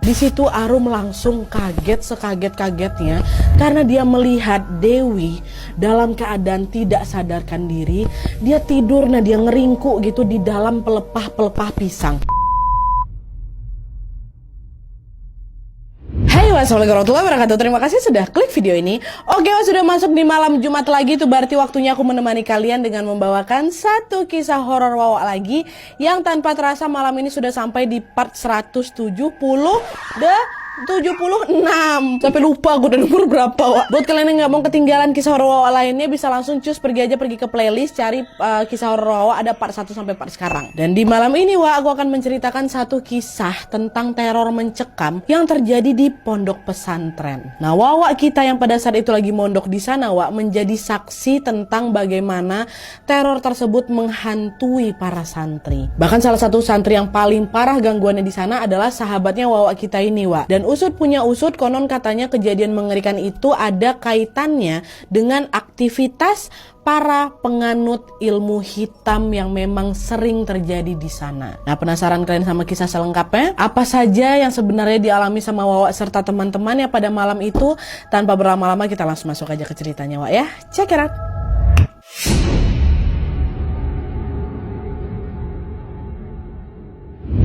Di situ Arum langsung kaget sekaget-kagetnya karena dia melihat Dewi dalam keadaan tidak sadarkan diri. Dia tidur, nah dia ngeringkuk gitu di dalam pelepah-pelepah pisang. Hai, wassalamualaikum warahmatullahi wabarakatuh. Terima kasih sudah klik video ini. Oke, sudah masuk di malam Jumat lagi. Itu berarti waktunya aku menemani kalian dengan membawakan satu kisah horor Wawa lagi, yang tanpa terasa malam ini sudah sampai di part 176. Sampai lupa gue udah nomor berapa, Wak. Buat kalian yang gak mau ketinggalan kisah horor Wawa lainnya, bisa langsung pergi ke playlist, cari kisah horor Wawa, ada part 1 sampai part sekarang. Dan di malam ini, Wak, aku akan menceritakan satu kisah tentang teror mencekam yang terjadi di pondok pesantren. Nah, Wawa kita yang pada saat itu lagi mondok di sana, Wak, menjadi saksi tentang bagaimana teror tersebut menghantui para santri. Bahkan salah satu santri yang paling parah gangguannya di sana adalah sahabatnya Wawa kita ini, Wak. Dan usut punya usut, konon katanya kejadian mengerikan itu ada kaitannya dengan aktivitas para penganut ilmu hitam yang memang sering terjadi di sana. Nah, penasaran kalian sama kisah selengkapnya? Apa saja yang sebenarnya dialami sama Wawa serta teman-temannya pada malam itu? Tanpa berlama-lama, kita langsung masuk aja ke ceritanya, Wak, ya. Check it out.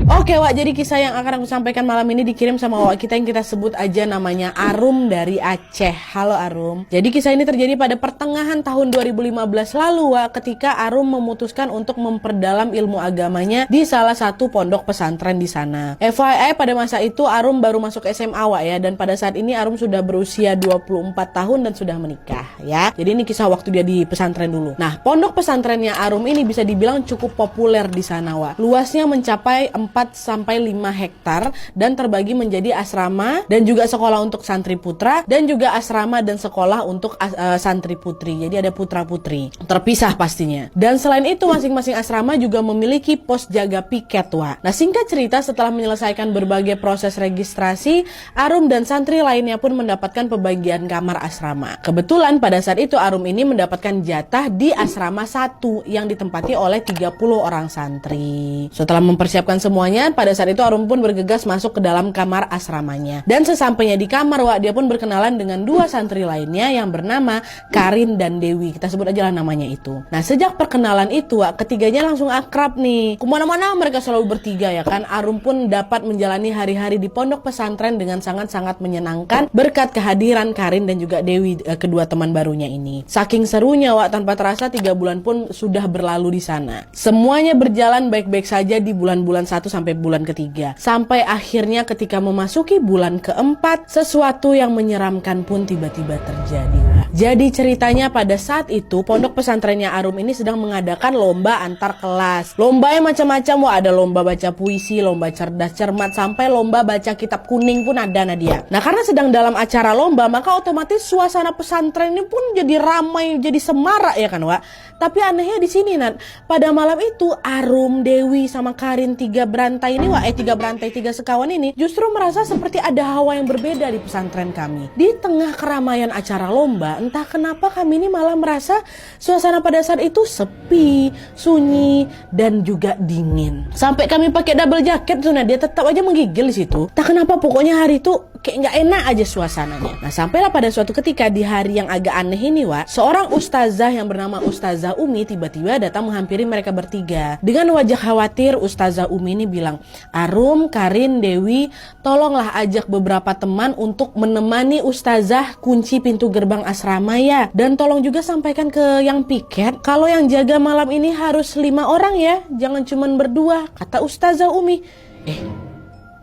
Oke, Wak, jadi kisah yang akan aku sampaikan malam ini dikirim sama Wak kita yang kita sebut aja namanya Arum dari Aceh. Halo Arum. Jadi kisah ini terjadi pada pertengahan tahun 2015 lalu, Wak, ketika Arum memutuskan untuk memperdalam ilmu agamanya di salah satu pondok pesantren di sana. FYI, pada masa itu Arum baru masuk SMA, Wak, ya, dan pada saat ini Arum sudah berusia 24 tahun dan sudah menikah, ya. Jadi ini kisah waktu dia di pesantren dulu. Nah, pondok pesantrennya Arum ini bisa dibilang cukup populer di sana, Wak. Luasnya mencapai 4-5 hektar dan terbagi menjadi asrama dan juga sekolah untuk santri putra dan juga asrama dan sekolah untuk santri putri. Jadi ada putra putri terpisah pastinya. Dan selain itu masing-masing asrama juga memiliki pos jaga piket, Wak. Nah, singkat cerita, setelah menyelesaikan berbagai proses registrasi, Arum dan santri lainnya pun mendapatkan pembagian kamar asrama. Kebetulan pada saat itu Arum ini mendapatkan jatah di asrama 1 yang ditempati oleh 30 orang santri. Setelah mempersiapkan semuanya, pada saat itu Arum pun bergegas masuk ke dalam kamar asramanya. Dan sesampainya di kamar, Wak, dia pun berkenalan dengan 2 santri lainnya yang bernama Karin dan Dewi. Kita sebut aja lah namanya itu. Nah, sejak perkenalan itu, Wak, ketiganya langsung akrab nih. Kemana-mana mereka selalu bertiga, ya kan. Arum pun dapat menjalani hari-hari di pondok pesantren dengan sangat-sangat menyenangkan berkat kehadiran Karin dan juga Dewi, kedua teman barunya ini. Saking serunya, Wak, tanpa terasa 3 bulan pun sudah berlalu di sana. Semuanya berjalan baik-baik saja di bulan-bulan 1 sampai bulan ketiga. Sampai akhirnya ketika memasuki bulan keempat, sesuatu yang menyeramkan pun tiba-tiba terjadi. Jadi ceritanya pada saat itu pondok pesantrennya Arum ini sedang mengadakan lomba antar kelas. Lombanya macam-macam, Wah, ada lomba baca puisi, lomba cerdas cermat, sampai lomba baca kitab kuning pun ada, Nadia. Nah, karena sedang dalam acara lomba, maka otomatis suasana pesantren ini pun jadi ramai, jadi semarak, ya kan, Wak. Tapi anehnya di sini, Nat, pada malam itu Arum, Dewi sama Karin, 3 berantai ini, Wak, 3 berantai 3 sekawan ini justru merasa seperti ada hawa yang berbeda di pesantren kami. Di tengah keramaian acara lomba, entah kenapa kami ini malah merasa suasana pada saat itu sepi, sunyi, dan juga dingin. Sampai kami pakai double jacket tuh, dia tetap aja menggigil di situ. Tak kenapa, pokoknya hari itu kayak nggak enak aja suasananya. Nah, sampailah pada suatu ketika di hari yang agak aneh ini, Wak, seorang ustazah yang bernama Ustazah Umi tiba-tiba datang menghampiri mereka bertiga. Dengan wajah khawatir, Ustazah Umi ini bilang, Arum, Karin, Dewi, tolonglah ajak beberapa teman untuk menemani Ustazah kunci pintu gerbang asrama, ya. Dan tolong juga sampaikan ke yang piket kalau yang jaga malam ini harus 5 orang, ya. Jangan cuman berdua, kata Ustazah Umi.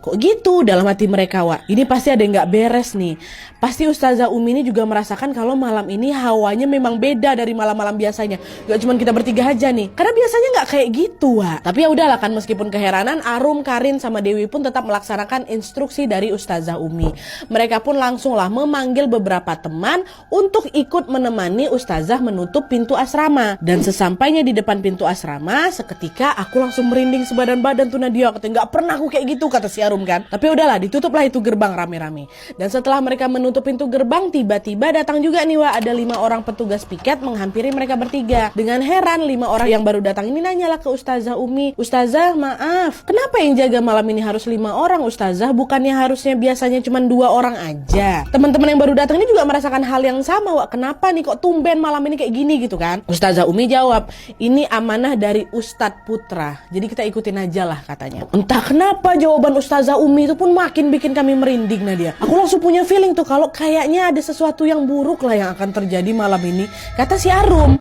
Kok gitu dalam hati mereka, Wak? Ini pasti ada yang gak beres nih. Pasti Ustazah Umi ini juga merasakan kalau malam ini hawanya memang beda dari malam-malam biasanya. Gak cuma kita bertiga aja nih. Karena biasanya gak kayak gitu, Wak. Tapi ya udahlah kan, meskipun keheranan, Arum, Karin, sama Dewi pun tetap melaksanakan instruksi dari Ustazah Umi. Mereka pun langsunglah memanggil beberapa teman untuk ikut menemani Ustazah menutup pintu asrama. Dan sesampainya di depan pintu asrama, seketika aku langsung merinding sebadan-badan tuh, Nadia. Katanya, gak pernah aku kayak gitu, kata si Arum kan. Tapi udahlah, ditutuplah itu gerbang rame-rame. Dan setelah mereka menutup menutup pintu gerbang, tiba-tiba datang juga nih Wak, ada 5 orang petugas piket menghampiri mereka bertiga. Dengan heran 5 orang yang baru datang ini nanyalah ke Ustazah Umi, "Ustazah, maaf, kenapa yang jaga malam ini harus 5 orang Ustazah? Bukannya harusnya biasanya cuma 2 orang aja?" Teman-teman yang baru datang ini juga merasakan hal yang sama Wak, kenapa nih kok tumben malam ini kayak gini gitu kan. Ustazah Umi jawab, "Ini amanah dari Ustadz Putra, jadi kita ikutin aja lah," katanya. Entah kenapa jawaban Ustazah Umi itu pun makin bikin kami merinding Nadia. Aku langsung punya feeling tuh kalau kayaknya ada sesuatu yang buruk lah yang akan terjadi malam ini, kata si Arum.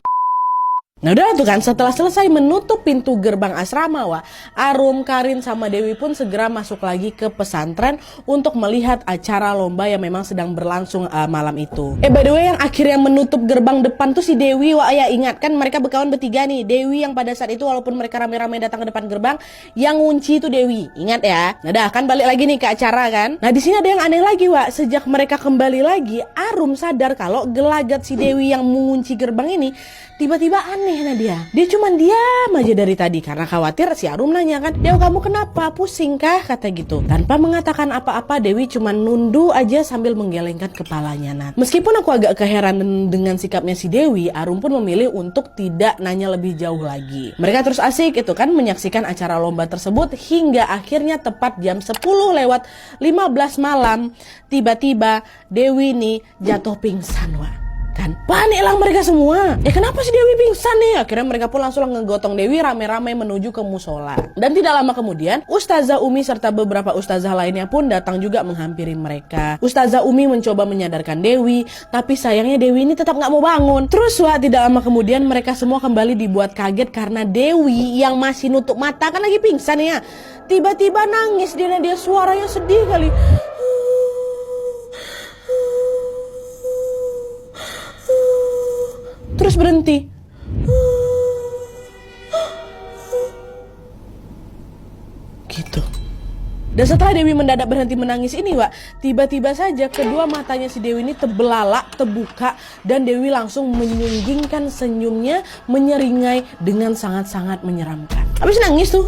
Nah udah tuh kan, setelah selesai menutup pintu gerbang asrama Wak, Arum, Karin, sama Dewi pun segera masuk lagi ke pesantren untuk melihat acara lomba yang memang sedang berlangsung malam itu. By the way, yang akhirnya menutup gerbang depan tuh si Dewi Wak, ya ingat kan mereka berkawan bertiga nih. Dewi yang pada saat itu walaupun mereka rame-rame datang ke depan gerbang, yang ngunci itu Dewi, ingat ya. Nah dah kan balik lagi nih ke acara kan. Nah di sini ada yang aneh lagi Wak, sejak mereka kembali lagi, Arum sadar kalau gelagat si Dewi yang mengunci gerbang ini tiba-tiba aneh Nadia. Dia cuman diam aja dari tadi karena khawatir. Si Arum nanya kan, "Dew, kamu kenapa? Pusing kah?" kata gitu. Tanpa mengatakan apa-apa, Dewi cuman nunduk aja sambil menggelengkan kepalanya Nat. Meskipun aku agak keheranan dengan sikapnya si Dewi, Arum pun memilih untuk tidak nanya lebih jauh lagi. Mereka terus asik itu kan menyaksikan acara lomba tersebut hingga akhirnya tepat jam 10:15 malam tiba-tiba Dewi nih jatuh pingsan Wak. Kan paniklah mereka semua. Kenapa sih Dewi pingsan nih? Akhirnya mereka pun langsung ngegotong Dewi rame-rame menuju ke musola. Dan tidak lama kemudian Ustazah Umi serta beberapa ustazah lainnya pun datang juga menghampiri mereka. Ustazah Umi mencoba menyadarkan Dewi, tapi sayangnya Dewi ini tetap gak mau bangun. Terus Wak, tidak lama kemudian mereka semua kembali dibuat kaget karena Dewi yang masih nutup mata kan lagi pingsan ya, tiba-tiba nangis. Dia suaranya sedih kali. Terus berhenti. Gitu. Dan setelah Dewi mendadak berhenti menangis ini Wak, tiba-tiba saja kedua matanya si Dewi ini terbelalak, terbuka, dan Dewi langsung menyunggingkan senyumnya menyeringai dengan sangat-sangat menyeramkan. Habis nangis tuh.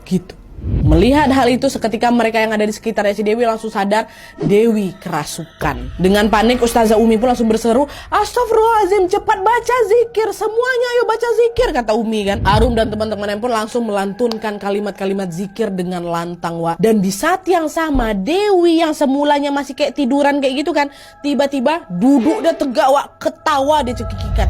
Gitu. Melihat hal itu seketika mereka yang ada di sekitarnya si Dewi langsung sadar Dewi kerasukan. Dengan panik Ustazah Umi pun langsung berseru, "Astagfirullahaladzim, cepat baca zikir, semuanya ayo baca zikir," kata Umi kan. Arum dan teman-temannya pun langsung melantunkan kalimat-kalimat zikir dengan lantang Wak. Dan di saat yang sama Dewi yang semulanya masih kayak tiduran kayak gitu kan, tiba-tiba duduk dan tegak Wak, ketawa dia cekikikan.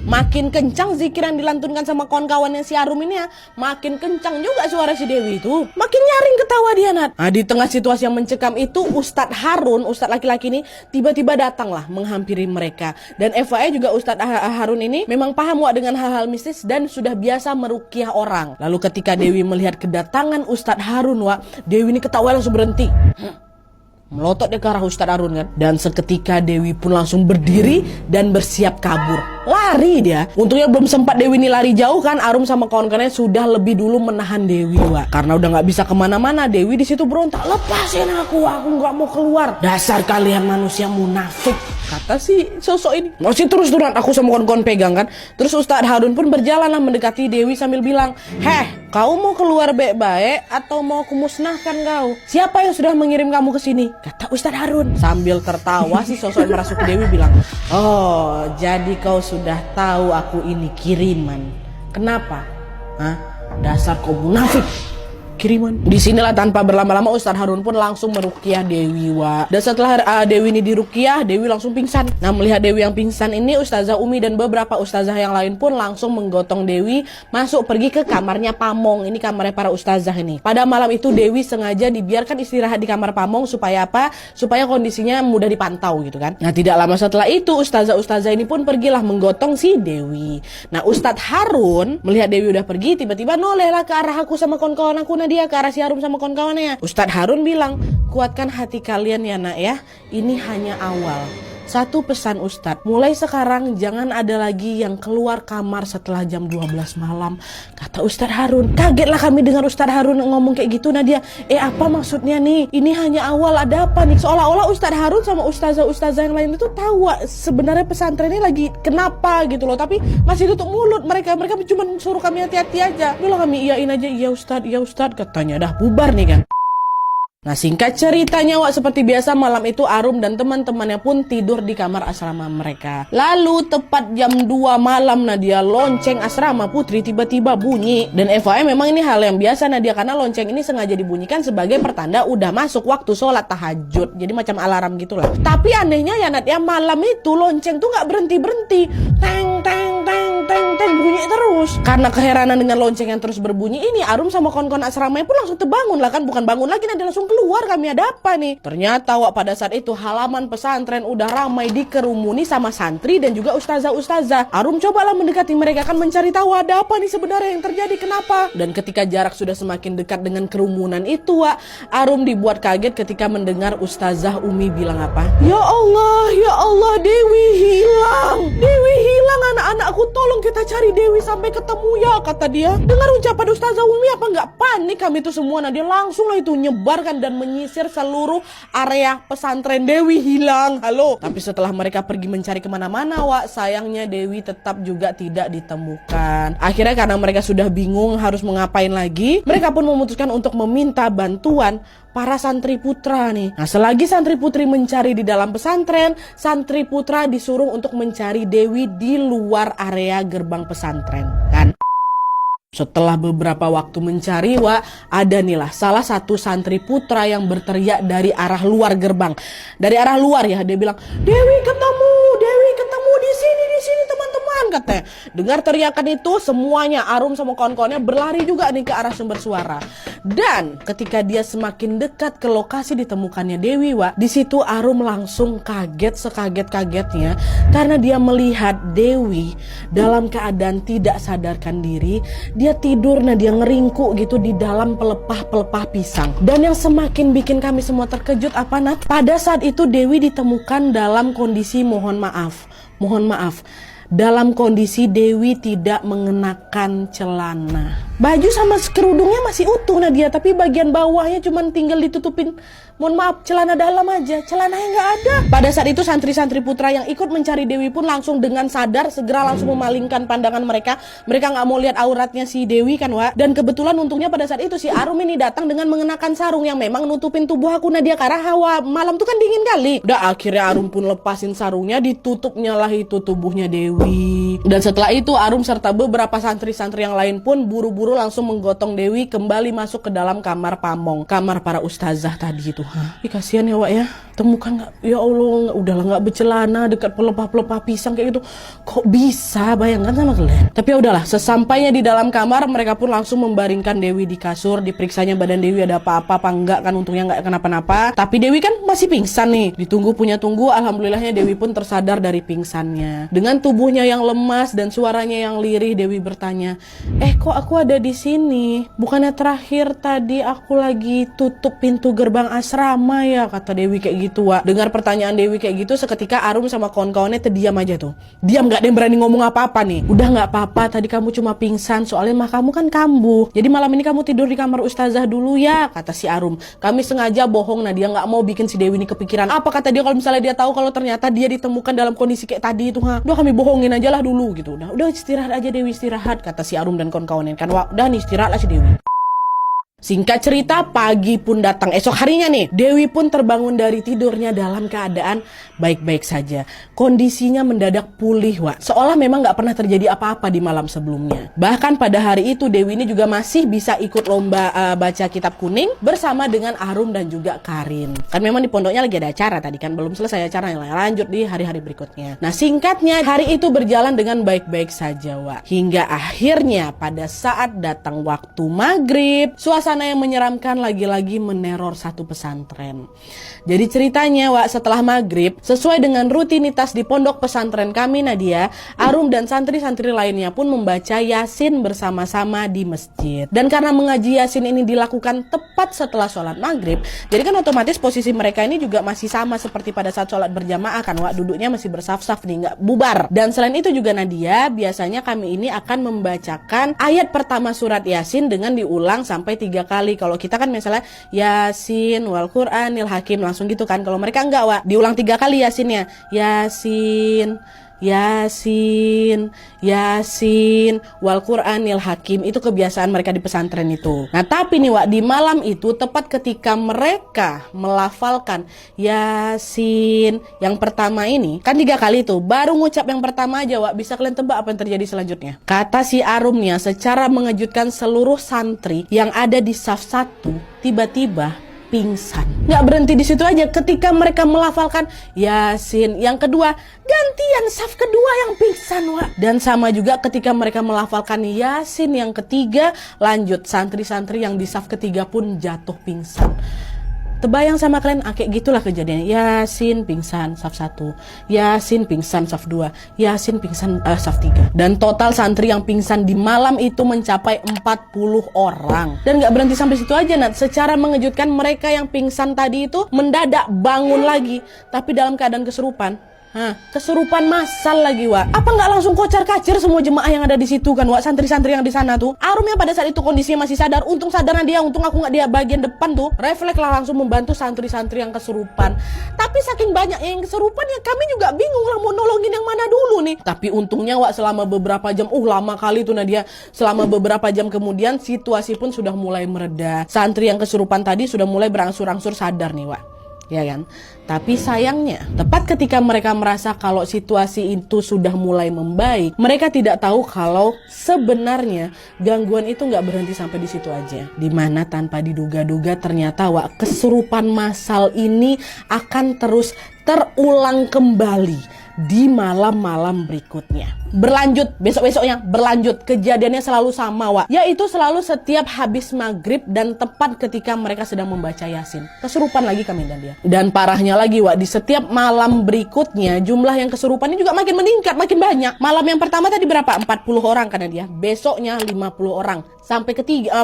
Makin kencang zikir yang dilantunkan sama kawan-kawannya si Arum ini ya, makin kencang juga suara si Dewi itu. Makin nyaring ketawa dia Nat. Nah di tengah situasi yang mencekam itu Ustadz Harun, Ustadz laki-laki ini tiba-tiba datanglah menghampiri mereka. Dan FYI juga Ustadz Harun ini memang paham Wak dengan hal-hal mistis dan sudah biasa meruqyah orang. Lalu ketika Dewi melihat kedatangan Ustadz Harun Wak, Dewi ini ketawa langsung berhenti. Melotot dia ke arah Ustadz Harun kan. Dan seketika Dewi pun langsung berdiri dan bersiap kabur. Lari dia. Untungnya belum sempat Dewi ini lari jauh kan, Arum sama kawan-kawannya sudah lebih dulu menahan Dewi Wak. Karena udah gak bisa kemana-mana, Dewi di situ berontak, "Lepasin aku gak mau keluar. Dasar kalian manusia munafik," kata si sosok ini. Masih terus-terusan aku sama kawan-kawan pegang kan. Terus Ustadz Harun pun berjalanlah mendekati Dewi sambil bilang, "Kau mau keluar baik-baik atau mau kumusnahkan kau? Siapa yang sudah mengirim kamu ke sini?" kata Ustadz Harun. Sambil tertawa si sosok yang merasuki Dewi bilang, "Oh, jadi kau sudah tahu aku ini kiriman. Kenapa? Dasar kau munafik. Kiriman." Disinilah tanpa berlama-lama Ustadz Harun pun langsung meruqyah Dewi Wak. Dan setelah Dewi ini diruqyah, Dewi langsung pingsan. Nah melihat Dewi yang pingsan ini, Ustazah Umi dan beberapa ustazah yang lain pun langsung menggotong Dewi masuk pergi ke kamarnya Pamong. Ini kamarnya para ustazah ini. Pada malam itu Dewi sengaja dibiarkan istirahat di kamar Pamong supaya apa? Supaya kondisinya mudah dipantau gitu kan. Nah tidak lama setelah itu ustazah-ustazah ini pun pergilah menggotong si Dewi. Nah Ustadz Harun melihat Dewi udah pergi, tiba-tiba nolehlah ke arah aku sama kawan-kawan aku dia ke arah si Arum sama kawan-kawannya. Ustadz Harun bilang, "Kuatkan hati kalian ya Nak ya. Ini hanya awal. Satu pesan Ustadz, mulai sekarang jangan ada lagi yang keluar kamar setelah jam 12 malam, kata Ustadz Harun. Kagetlah kami dengar Ustadz Harun ngomong kayak gitu. Nadia, apa maksudnya nih? Ini hanya awal, ada apa nih? Seolah-olah Ustadz Harun sama ustazah-ustazah yang lain itu tahu sebenarnya pesantren ini lagi kenapa gitu loh, tapi masih tutup mulut mereka cuma suruh kami hati-hati aja. Udah kami iyain aja, iya Ustadz katanya, dah bubar nih kan. Nah, singkat ceritanya seperti biasa malam itu Arum dan teman-temannya pun tidur di kamar asrama mereka. Lalu tepat jam 2 malam Nadia, lonceng asrama putri tiba-tiba bunyi. Dan FYI memang ini hal yang biasa Nadia, karena lonceng ini sengaja dibunyikan sebagai pertanda udah masuk waktu sholat tahajud. Jadi macam alarm gitulah. Tapi anehnya ya Nadia, malam itu lonceng tuh gak berhenti-berhenti. Teng teng teng teng teng bunyi terus. Karena keheranan dengan lonceng yang terus berbunyi ini, Arum sama kawan-kawan asramanya pun langsung terbangun lah kan. Bukan bangun lagi, Nadia langsung keluar, kami ada apa nih? Ternyata pada saat itu halaman pesantren udah ramai dikerumuni sama santri dan juga ustazah-ustazah. Arum cobalah mendekati mereka, kan mencari tahu ada apa nih sebenarnya yang terjadi, kenapa? Dan ketika jarak sudah semakin dekat dengan kerumunan itu, Arum dibuat kaget ketika mendengar ustazah Umi bilang apa? Ya Allah, Dewi hilang, anak-anakku, tolong kita cari Dewi sampai ketemu ya, kata dia. Dengar ucapan ustazah Umi apa nggak panik kami itu semua. Nah, dia langsung lah itu nyebarkan dan menyisir seluruh area pesantren. Dewi hilang, halo. Tapi setelah mereka pergi mencari kemana-mana, sayangnya Dewi tetap juga tidak ditemukan. Akhirnya karena mereka sudah bingung harus mengapain lagi, mereka pun memutuskan untuk meminta bantuan para santri putra nih. Nah, selagi santri putri mencari di dalam pesantren, santri putra disuruh untuk mencari Dewi di luar area gerbang pesantren, kan? Setelah beberapa waktu mencari, ada nih lah salah satu santri putra yang berteriak dari arah luar gerbang. Dari arah luar ya, dia bilang, Dewi ketemu di sini teman-teman, katanya. Dengar teriakan itu, semuanya Arum sama kawan-kawannya berlari juga nih ke arah sumber suara. Dan ketika dia semakin dekat ke lokasi ditemukannya Dewi, di situ Arum langsung kaget sekaget-kagetnya karena dia melihat Dewi dalam keadaan tidak sadarkan diri. Dia tidur, dia ngeringkuk gitu di dalam pelepah-pelepah pisang. Dan yang semakin bikin kami semua terkejut apa, Nat? Pada saat itu Dewi ditemukan dalam kondisi mohon maaf, dalam kondisi Dewi tidak mengenakan celana. Baju sama kerudungnya masih utuh Nadia, tapi bagian bawahnya cuma tinggal ditutupin, mohon maaf, celana dalam aja, celananya nggak ada. Pada saat itu santri-santri putra yang ikut mencari Dewi pun langsung dengan sadar segera langsung memalingkan pandangan mereka. Mereka nggak mau lihat auratnya si Dewi kan, Dan kebetulan untungnya pada saat itu si Arum ini datang dengan mengenakan sarung yang memang nutupin tubuh aku Nadia, karena hawa malam tuh kan dingin kali. Udah akhirnya Arum pun lepasin sarungnya, ditutupnya lah itu tubuhnya Dewi. Dan setelah itu Arum serta beberapa santri-santri yang lain pun buru-buru langsung menggotong Dewi kembali masuk ke dalam kamar pamong, kamar para ustazah tadi itu. Kasihan ya ya, temukan nggak? Ya Allah, udahlah nggak bercelana dekat pelepah-pelepah pisang kayak gitu. Kok bisa, bayangkan sama kalian. Tapi ya udahlah, sesampainya di dalam kamar mereka pun langsung membaringkan Dewi di kasur. Diperiksanya badan Dewi ada apa-apa apa enggak kan, untungnya nggak kenapa-napa. Tapi Dewi kan masih pingsan nih. Ditunggu alhamdulillahnya Dewi pun tersadar dari pingsannya. Dengan tubuhnya yang lemas dan suaranya yang lirih, Dewi bertanya, kok aku ada di sini? Bukannya terakhir tadi aku lagi tutup pintu gerbang asrama ya, kata Dewi kayak gitu. Dengar pertanyaan Dewi kayak gitu, seketika Arum sama kawan-kawannya terdiam aja tuh. Diam, gak ada yang berani ngomong apa-apa nih. Udah gak apa-apa, tadi kamu cuma pingsan, soalnya mah kamu kan kambuh. Jadi malam ini kamu tidur di kamar ustazah dulu ya, kata si Arum. Kami sengaja bohong, dia gak mau bikin si Dewi ini kepikiran. Apa kata dia kalau misalnya dia tahu kalau ternyata dia ditemukan dalam kondisi kayak tadi itu. Udah kami bohongin aja lah dulu gitu. Udah istirahat aja Dewi, istirahat, kata si Arum dan kawan-kawannya kan. Udah nih istirahat lah si Dewi. Singkat cerita, pagi pun datang. Esok harinya nih, Dewi pun terbangun dari tidurnya dalam keadaan baik-baik saja. Kondisinya mendadak pulih, seolah memang gak pernah terjadi apa-apa di malam sebelumnya. Bahkan pada hari itu, Dewi ini juga masih bisa ikut lomba baca kitab kuning bersama dengan Arum dan juga Karin. Kan memang di pondoknya lagi ada acara tadi kan, belum selesai acaranya, lanjut di hari-hari berikutnya. Nah, singkatnya, hari itu berjalan dengan baik-baik saja, Hingga akhirnya pada saat datang waktu maghrib, suasana suasana yang menyeramkan lagi-lagi meneror satu pesantren. Jadi ceritanya, Wak, setelah maghrib, sesuai dengan rutinitas di pondok pesantren kami Nadia, Arum dan santri-santri lainnya pun membaca Yasin bersama-sama di masjid. Dan karena mengaji Yasin ini dilakukan tepat setelah sholat maghrib, jadi kan otomatis posisi mereka ini juga masih sama seperti pada saat sholat berjamaah kan, Wak, duduknya masih bersaf-saf nih, nggak bubar. Dan selain itu juga Nadia, biasanya kami ini akan membacakan ayat pertama surat Yasin dengan diulang sampai 3 kali. Kalau kita kan misalnya Yasin wal Qur'anil Hakim langsung gitu kan. Kalau mereka enggak, Wak, diulang 3 kali Yasinnya. Yasin, Yasin, Yasin wal Qur'anil Hakim. Itu kebiasaan mereka di pesantren itu. Nah tapi nih, Wak, di malam itu tepat ketika mereka melafalkan Yasin yang pertama ini, kan 3 kali tuh, baru ngucap yang pertama aja, Wak, bisa kalian tebak apa yang terjadi selanjutnya? Kata si Arumnya, secara mengejutkan seluruh santri yang ada di saf 1 tiba-tiba pingsan. Nggak berhenti di situ aja, ketika mereka melafalkan Yasin yang kedua, gantian saf kedua yang pingsan, Wak. Dan sama juga ketika mereka melafalkan Yasin yang ketiga, lanjut santri-santri yang di saf ketiga pun jatuh pingsan. Terbayang sama kalian, kayak gitulah kejadiannya. Yasin pingsan saf 1, Yasin pingsan saf 2, Yasin pingsan saf 3. Dan total santri yang pingsan di malam itu mencapai 40 orang. Dan gak berhenti sampai situ aja, Nat. Secara mengejutkan, mereka yang pingsan tadi itu mendadak bangun lagi, tapi dalam keadaan kesurupan. Kesurupan massal lagi, Wak. Apa nggak langsung kocar-kacir semua jemaah yang ada di situ kan, Wak? Santri-santri yang di sana tuh. Arum yang pada saat itu kondisinya masih sadar. Untung sadarnya dia, untung aku nggak dia bagian depan tuh. Refleks lah langsung membantu santri-santri yang kesurupan. Tapi saking banyak yang kesurupan ya kami juga bingung lah mau nolongin yang mana dulu nih. Tapi untungnya, Wak, selama beberapa jam, lama kali tuh Nadia. Selama beberapa jam kemudian situasi pun sudah mulai mereda. Santri yang kesurupan tadi sudah mulai berangsur-angsur sadar nih, Wak. Ya kan? Tapi sayangnya, tepat ketika mereka merasa kalau situasi itu sudah mulai membaik, mereka tidak tahu kalau sebenarnya gangguan itu nggak berhenti sampai di situ aja. Dimana tanpa diduga-duga ternyata, Wak, kesurupan massal ini akan terus terulang kembali di malam-malam berikutnya. Berlanjut, besok-besoknya berlanjut. Kejadiannya selalu sama, Wak. Yaitu selalu setiap habis maghrib dan tepat ketika mereka sedang membaca Yasin. Kesurupan lagi kami dan dia. Dan parahnya lagi, Wak, di setiap malam berikutnya jumlah yang kesurupannya juga makin meningkat, makin banyak. Malam yang pertama tadi berapa? 40 orang karena dia. Besoknya 50 orang. Sampai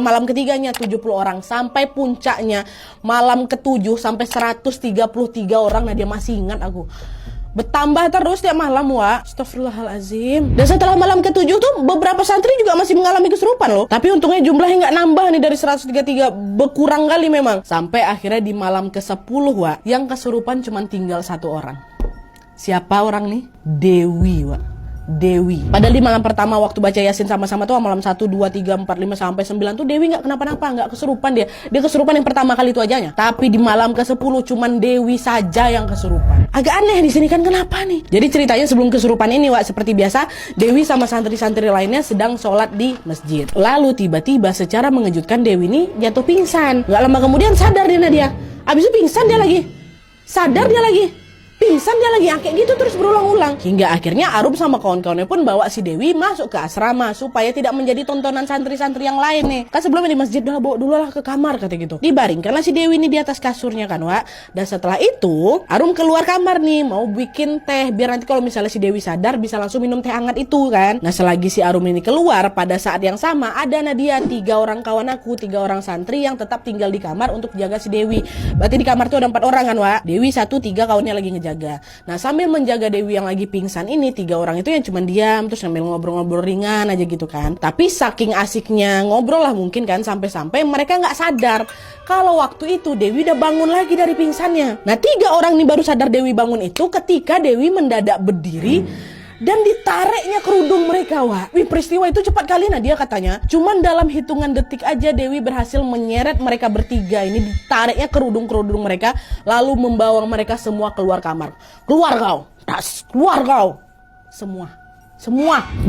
malam ketiganya 70 orang. Sampai puncaknya malam ke-7 sampai 133 orang. Nah dia masih ingat aku. Bertambah terus tiap malam, Wak. Astagfirullahalazim. Dan setelah malam ke-7 tuh beberapa santri juga masih mengalami kesurupan loh. Tapi untungnya jumlahnya nggak nambah nih dari 133, berkurang kali memang. Sampai akhirnya di malam ke-10, Wak, yang kesurupan cuma tinggal 1 orang. Siapa orang nih? Dewi, Wak. Dewi. Padahal di malam pertama waktu baca Yasin sama-sama tuh malam 1, 2, 3, 4, 5 sampai 9 tuh Dewi nggak kenapa-napa, nggak kesurupan dia. Dia kesurupan yang pertama kali itu ajanya. Tapi di malam ke-10 cuman Dewi saja yang kesurupan. Agak aneh di sini kan, kenapa nih? Jadi ceritanya sebelum kesurupan ini, Wak, seperti biasa Dewi sama santri-santri lainnya sedang sholat di masjid. Lalu tiba-tiba secara mengejutkan Dewi ini jatuh pingsan. Nggak lama kemudian sadar dia. Abis itu pingsan dia lagi. Sadar dia lagi. Pingsan dia lagi, kayak gitu terus berulang-ulang. Hingga akhirnya Arum sama kawan-kawannya pun bawa si Dewi masuk ke asrama supaya tidak menjadi tontonan santri-santri yang lain nih. Kan sebelumnya di masjid udah bawa dulu lah ke kamar kata gitu. Dibaringkanlah si Dewi ini di atas kasurnya kan, Wak. Dan setelah itu Arum keluar kamar nih mau bikin teh biar nanti kalau misalnya si Dewi sadar bisa langsung minum teh hangat itu kan. Nah selagi si Arum ini keluar, pada saat yang sama ada Nadia, 3 orang kawan aku, 3 orang santri yang tetap tinggal di kamar untuk jaga si Dewi. Berarti di kamar tuh ada 4 orang kan, Wak. Dewi 1, 3 kawannya lagi ngejaga. Nah sambil menjaga Dewi yang lagi pingsan ini, 3 orang itu yang cuma diam terus sambil ngobrol-ngobrol ringan aja gitu kan. Tapi saking asiknya ngobrol lah mungkin kan, sampai-sampai mereka nggak sadar kalau waktu itu Dewi udah bangun lagi dari pingsannya. Nah 3 orang ini baru sadar Dewi bangun itu ketika Dewi mendadak berdiri dan ditariknya kerudung mereka, Wak. Wih, peristiwa itu cepat kali Nadia katanya. Cuman dalam hitungan detik aja Dewi berhasil menyeret mereka bertiga ini, ditariknya kerudung-kerudung mereka, lalu membawa mereka semua keluar kamar. Keluar kau! Tas, keluar kau! Semua.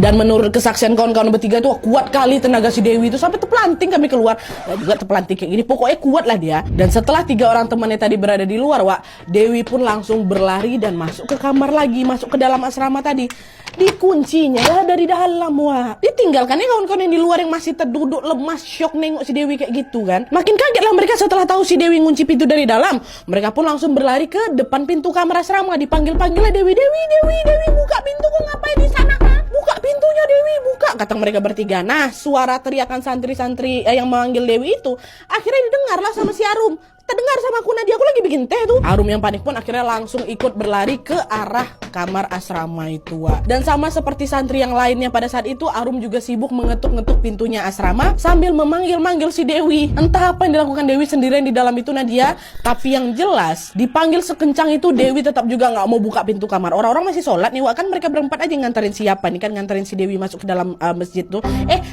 Dan menurut kesaksian kawan-kawan bertiga itu kuat kali tenaga si Dewi itu sampai terpelanting kami keluar. Nah, juga terpelanting kayak gini. Pokoknya kuat lah dia. Dan setelah 3 orang temannya tadi berada di luar, Wak, Dewi pun langsung berlari dan masuk ke kamar lagi, masuk ke dalam asrama tadi. Dikuncinya ya dari dalam, Wak. Ditinggalkannya kawan-kawan yang di luar yang masih terduduk lemas, syok nengok si Dewi kayak gitu kan. Makin kaget lah mereka setelah tahu si Dewi ngunci pintu dari dalam. Mereka pun langsung berlari ke depan pintu kamar asrama. Dipanggil-panggil lah Dewi, buka pintu, kok ngapain di sana? Buka pintunya Dewi, buka, kata mereka bertiga. Nah, suara teriakan santri-santri yang memanggil Dewi itu akhirnya didengarlah sama si Arum. Terdengar sama aku, Nadia, aku lagi bikin teh tuh. Arum yang panik pun akhirnya langsung ikut berlari ke arah kamar asrama itu, Wak. Dan sama seperti santri yang lainnya pada saat itu, Arum juga sibuk mengetuk-ngetuk pintunya asrama sambil memanggil-manggil si Dewi. Entah apa yang dilakukan Dewi sendirian di dalam itu, Nadia. Tapi yang jelas, dipanggil sekencang itu, Dewi tetap juga nggak mau buka pintu kamar. Orang-orang masih sholat nih, Wak. Kan mereka berempat aja nganterin siapa nih, kan nganterin si Dewi masuk ke dalam masjid tuh.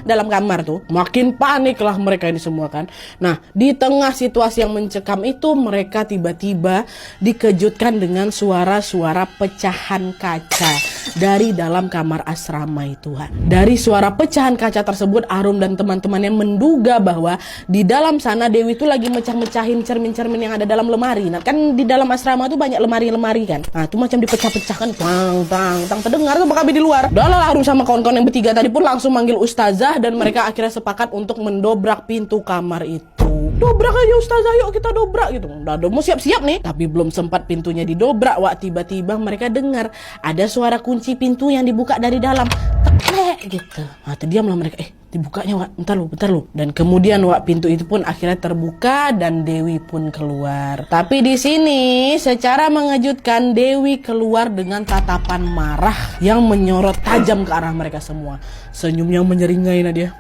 Dalam kamar tuh. Makin panik lah mereka ini semua kan. Nah, di tengah situasi yang mencekam itu, mereka tiba-tiba dikejutkan dengan suara-suara pecahan kaca dari dalam kamar asrama itu. Dari suara pecahan kaca tersebut, Arum dan teman-temannya menduga bahwa di dalam sana Dewi itu lagi mecah-mecahin cermin-cermin yang ada dalam lemari. Nah, kan di dalam asrama tuh banyak lemari-lemari kan. Nah, itu macam dipecah-pecahkan, tang terdengar tuh kami di luar. Dalam Arum sama kawan-kawan yang bertiga tadi pun langsung manggil ustazah dan mereka akhirnya sepakat untuk mendobrak pintu kamar itu. Dobrak aja ustazah, yuk kita dobrak gitu. Udah mau siap-siap nih. Tapi belum sempat pintunya didobrak, Wak, tiba-tiba mereka dengar ada suara kunci pintu yang dibuka dari dalam. Teklek gitu. Nah, terdiamlah mereka. Dibukanya, Wak. Bentar lu. Dan kemudian, Wak, pintu itu pun akhirnya terbuka dan Dewi pun keluar. Tapi di sini secara mengejutkan Dewi keluar dengan tatapan marah yang menyorot tajam ke arah mereka semua. Senyumnya menyeringai, Nadia.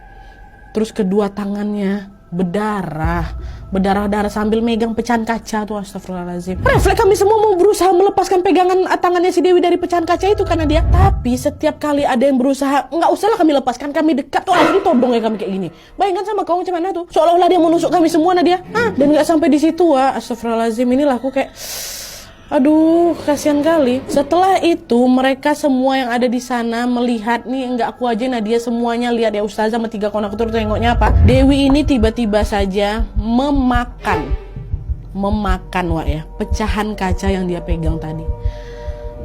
Terus kedua tangannya berdarah sambil megang pecahan kaca tuh, astagfirullahaladzim. Refleks kami semua mau berusaha melepaskan pegangan tangannya si Dewi dari pecahan kaca itu karena dia. Tapi setiap kali ada yang berusaha, nggak usahlah kami lepaskan, kami dekat tuh langsung ditodong ya kami kayak gini. Bayangkan sama kau macam mana tuh, seolah-olah dia menusuk kami semua, Nadia. Dan nggak sampai di situ, Wah, astagfirullahaladzim. Inilah aku kayak, aduh, kasihan kali. Setelah itu mereka semua yang ada di sana melihat nih, enggak aku aja, Nadia, semuanya lihat ya, ustazah sama 3 kawan aku tuh tengoknya apa? Dewi ini tiba-tiba saja memakan, Wak ya, pecahan kaca yang dia pegang tadi.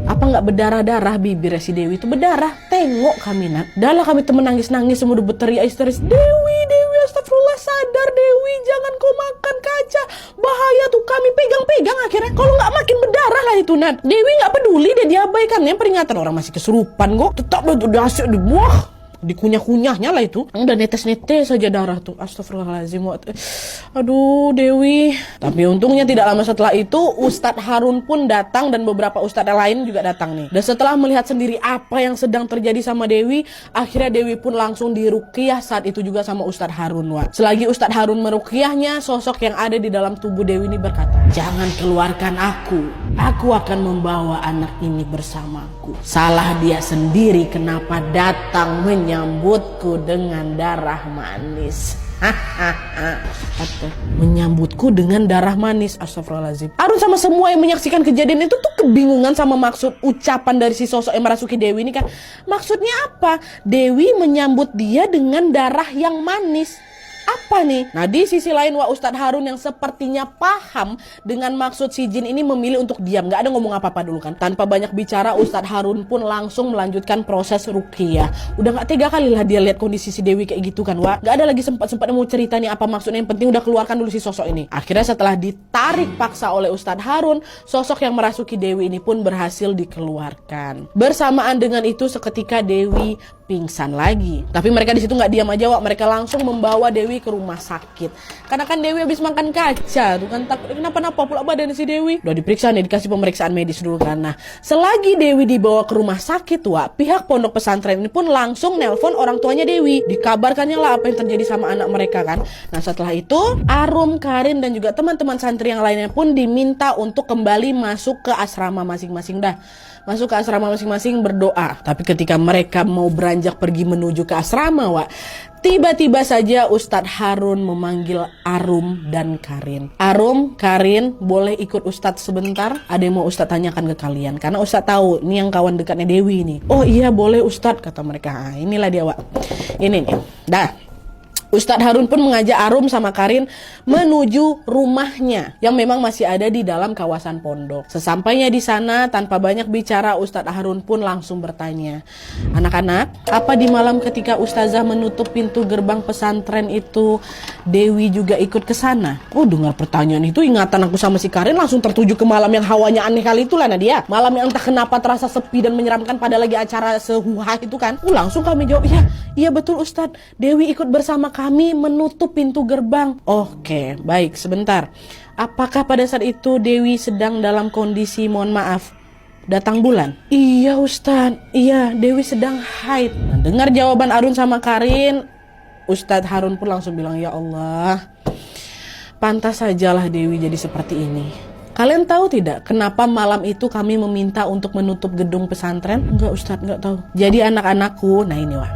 Apa nggak berdarah-darah bibirnya si Dewi itu berdarah. Tengok kami, Nat. Dahlah kami temen nangis-nangis, semua udah berteriak histeris. Dewi, astagfirullah, sadar Dewi, jangan kau makan kaca, bahaya tuh. Kami pegang-pegang akhirnya. Kalau nggak makin berdarah lah itu, Nat. Dewi nggak peduli, dia diabaikannya peringatan orang masih kesurupan kok. Tetap udah asyik dibuah. Dikunyah-kunyahnya lah itu. Udah netes-netes saja darah tuh. Astagfirullahaladzim. Aduh, Dewi. Tapi untungnya tidak lama setelah itu Ustadz Harun pun datang dan beberapa ustadz lain juga datang nih. Dan setelah melihat sendiri apa yang sedang terjadi sama Dewi, akhirnya Dewi pun langsung diruqyah saat itu juga sama Ustadz Harun, Wak. Selagi Ustadz Harun meruqyahnya, sosok yang ada di dalam tubuh Dewi ini berkata, "Jangan keluarkan aku. Aku akan membawa anak ini bersamaku. Salah dia sendiri kenapa datang menyambutku dengan darah manis." Menyambutku dengan darah manis. Astagfirullahaladzim. Harun sama semua yang menyaksikan kejadian itu tuh kebingungan sama maksud ucapan dari si sosok yang merasuki Dewi ini kan. Maksudnya apa? Dewi menyambut dia dengan darah yang manis. Apa nih? Nah, di sisi lain, Wak, Ustadz Harun yang sepertinya paham dengan maksud si jin ini memilih untuk diam. Gak ada ngomong apa-apa dulu kan. Tanpa banyak bicara, Ustadz Harun pun langsung melanjutkan proses ruqyah. Udah gak tega kali lah dia lihat kondisi si Dewi kayak gitu kan, Wak. Gak ada lagi sempat-sempatnya mau cerita nih apa maksudnya. Yang penting udah keluarkan dulu si sosok ini. Akhirnya setelah ditarik paksa oleh Ustadz Harun, sosok yang merasuki Dewi ini pun berhasil dikeluarkan. Bersamaan dengan itu seketika Dewi pingsan lagi. Tapi mereka di situ nggak diam aja, Wak. Mereka langsung membawa Dewi ke rumah sakit. Karena kan Dewi habis makan kaca tuh kan, takut kenapa-napa pula badan si Dewi. Udah diperiksa nih, dikasih pemeriksaan medis dulu kan. Nah, selagi Dewi dibawa ke rumah sakit, Wak, pihak pondok pesantren ini pun langsung nelpon orang tuanya Dewi. Dikabarkannya lah apa yang terjadi sama anak mereka kan. Nah, setelah itu Arum, Karin dan juga teman-teman santri yang lainnya pun diminta untuk kembali masuk ke asrama masing-masing. Masuk ke asrama masing-masing berdoa. Tapi ketika mereka mau beranjak pergi menuju ke asrama, Wak, tiba-tiba saja Ustadz Harun memanggil Arum dan Karin. Arum, Karin, boleh ikut Ustadz sebentar? Ada yang mau Ustadz tanyakan ke kalian. Karena Ustadz tahu, ini yang kawan dekatnya Dewi nih. Oh iya boleh Ustadz, kata mereka. Inilah dia, Wak. Ini nih. Dah. Ustadz Harun pun mengajak Arum sama Karin menuju rumahnya yang memang masih ada di dalam kawasan pondok. Sesampainya di sana, tanpa banyak bicara, Ustadz Harun pun langsung bertanya, "Anak-anak, apa di malam ketika Ustazah menutup pintu gerbang pesantren itu, Dewi juga ikut ke sana?" Oh, dengar pertanyaan itu, ingatan aku sama si Karin langsung tertuju ke malam yang hawanya aneh kali itulah Nadia. Malam yang entah kenapa terasa sepi dan menyeramkan pada lagi acara sehuha itu kan. Langsung kami jawab, iya betul Ustadz, Dewi ikut bersama kami menutup pintu gerbang. Oke, baik, sebentar. Apakah pada saat itu Dewi sedang dalam kondisi, mohon maaf, datang bulan? Iya Ustadz, iya, Dewi sedang haid. Nah, dengar jawaban Arun sama Karin, Ustadz Harun pun langsung bilang, ya Allah, pantas sajalah Dewi jadi seperti ini. Kalian tahu tidak kenapa malam itu kami meminta untuk menutup gedung pesantren? Enggak Ustadz, enggak tahu. Jadi anak-anakku, nah ini Wak,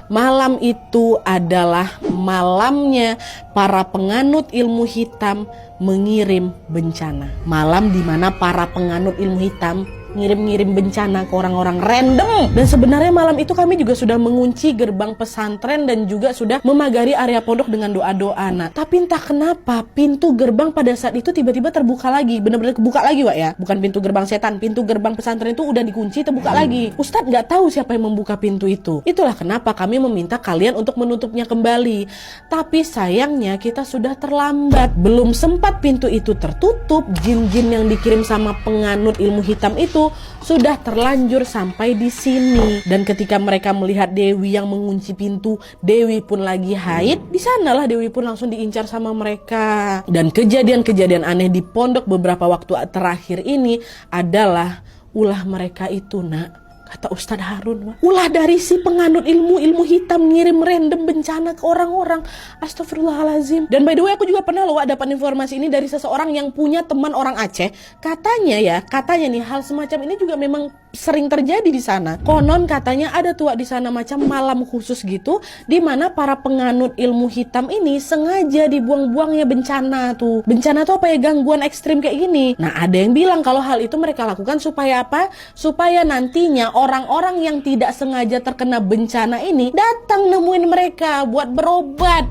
malam itu adalah malamnya para penganut ilmu hitam mengirim bencana. Malam di mana para penganut ilmu hitam ngirim-ngirim bencana ke orang-orang random. Dan sebenarnya malam itu kami juga sudah mengunci gerbang pesantren dan juga sudah memagari area pondok dengan doa-doa. Nah, tapi entah kenapa pintu gerbang pada saat itu tiba-tiba terbuka lagi. Benar-benar kebuka lagi Wak ya. Bukan pintu gerbang setan, pintu gerbang pesantren itu udah dikunci, terbuka lagi. Ustadz nggak tahu siapa yang membuka pintu itu. Itulah kenapa kami meminta kalian untuk menutupnya kembali. Tapi sayangnya kita sudah terlambat. Belum sempat pintu itu tertutup, jin-jin yang dikirim sama penganut ilmu hitam itu sudah terlanjur sampai di sini. Dan ketika mereka melihat Dewi yang mengunci pintu, Dewi pun lagi haid, di sanalah Dewi pun langsung diincar sama mereka. Dan kejadian-kejadian aneh di pondok beberapa waktu terakhir ini adalah ulah mereka itu, Nak. Kata Ustadz Harun, ulah dari si penganut ilmu hitam ngirim random bencana ke orang-orang. Astagfirullahalazim. Dan by the way, aku juga pernah loh dapat informasi ini dari seseorang yang punya teman orang Aceh. Katanya nih hal semacam ini juga memang sering terjadi di sana. Konon katanya ada tuh di sana macam malam khusus gitu, di mana para penganut ilmu hitam ini sengaja dibuang-buangnya bencana tuh. Bencana tuh apa ya, gangguan ekstrim kayak gini. Nah, ada yang bilang kalau hal itu mereka lakukan supaya apa? Supaya nantinya orang-orang yang tidak sengaja terkena bencana ini datang nemuin mereka buat berobat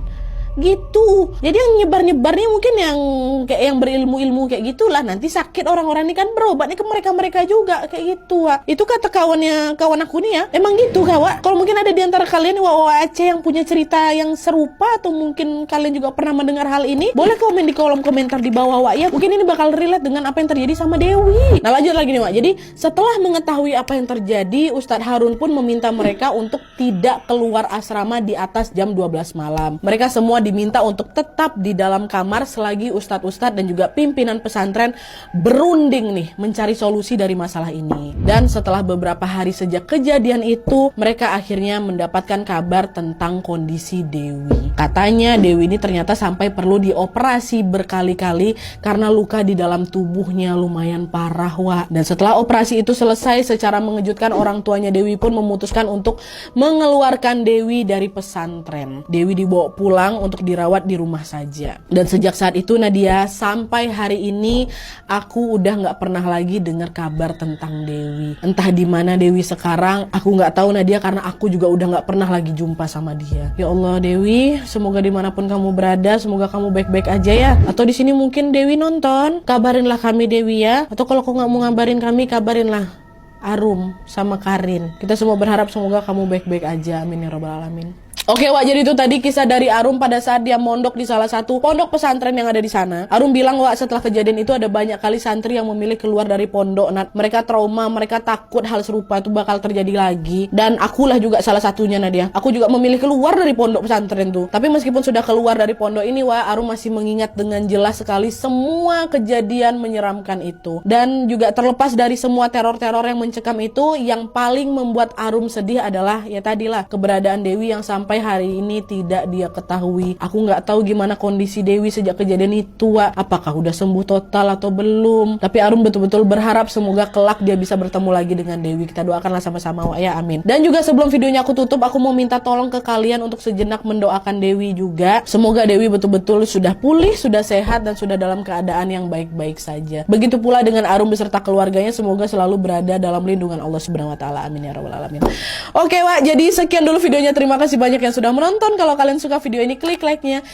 gitu. Jadi yang nyebar-nyebarnya mungkin yang kayak yang berilmu-ilmu kayak gitulah, nanti sakit orang-orang ini kan berobatnya ke mereka-mereka juga kayak gitu Wak. Itu kata kawan aku nih ya, emang gitu Wak. Kalau mungkin ada di antara kalian Wak Aceh yang punya cerita yang serupa, atau mungkin kalian juga pernah mendengar hal ini, boleh komen di kolom komentar di bawah Wak ya. Mungkin ini bakal relate dengan apa yang terjadi sama Dewi. Nah, lanjut lagi nih Wak. Jadi setelah mengetahui apa yang terjadi, Ustadz Harun pun meminta mereka untuk tidak keluar asrama di atas jam 12 malam. Mereka semua diminta untuk tetap di dalam kamar selagi ustadz-ustadz dan juga pimpinan pesantren berunding nih mencari solusi dari masalah ini. Dan setelah beberapa hari sejak kejadian itu, mereka akhirnya mendapatkan kabar tentang kondisi Dewi. Katanya Dewi ini ternyata sampai perlu dioperasi berkali-kali karena luka di dalam tubuhnya lumayan parah Wak. Dan setelah operasi itu selesai, secara mengejutkan orang tuanya Dewi pun memutuskan untuk mengeluarkan Dewi dari pesantren. Dewi dibawa pulang untuk dirawat di rumah saja. Dan sejak saat itu Nadia, sampai hari ini aku udah nggak pernah lagi dengar kabar tentang Dewi. Entah di mana Dewi sekarang, aku nggak tahu Nadia, karena aku juga udah nggak pernah lagi jumpa sama dia. Ya Allah Dewi, semoga dimanapun kamu berada, semoga kamu baik-baik aja ya. Atau di sini mungkin Dewi nonton, kabarinlah kami Dewi ya. Atau kalau kau nggak mau ngabarin kami, kabarinlah Arum sama Karin. Kita semua berharap semoga kamu baik-baik aja, amin ya rabbal alamin. Oke Wak, jadi itu tadi kisah dari Arum pada saat dia mondok di salah satu pondok pesantren yang ada di sana. Arum bilang Wak, setelah kejadian itu ada banyak kali santri yang memilih keluar dari pondok. Nah, mereka trauma, mereka takut hal serupa itu bakal terjadi lagi. Dan akulah juga salah satunya Nadia. Aku juga memilih keluar dari pondok pesantren tuh. Tapi meskipun sudah keluar dari pondok ini Wak, Arum masih mengingat dengan jelas sekali semua kejadian menyeramkan itu. Dan juga terlepas dari semua teror-teror yang mencekam itu, yang paling membuat Arum sedih adalah ya tadilah keberadaan Dewi yang sampai hari ini tidak dia ketahui. Aku nggak tahu gimana kondisi Dewi sejak kejadian itu Wak. Apakah udah sembuh total atau belum. Tapi Arum betul-betul berharap semoga kelak dia bisa bertemu lagi dengan Dewi. Kita doakanlah sama-sama Wak ya, amin. Dan juga sebelum videonya aku tutup, aku mau minta tolong ke kalian untuk sejenak mendoakan Dewi juga. Semoga Dewi betul-betul sudah pulih, sudah sehat, dan sudah dalam keadaan yang baik-baik saja. Begitu pula dengan Arum beserta keluarganya, semoga selalu berada dalam lindungan Allah Subhanahu wa taala. Amin ya rabbal alamin. Oke Wak, jadi sekian dulu videonya. Terima kasih banyak banyak yang sudah menonton. Kalau kalian suka video ini, klik like-nya.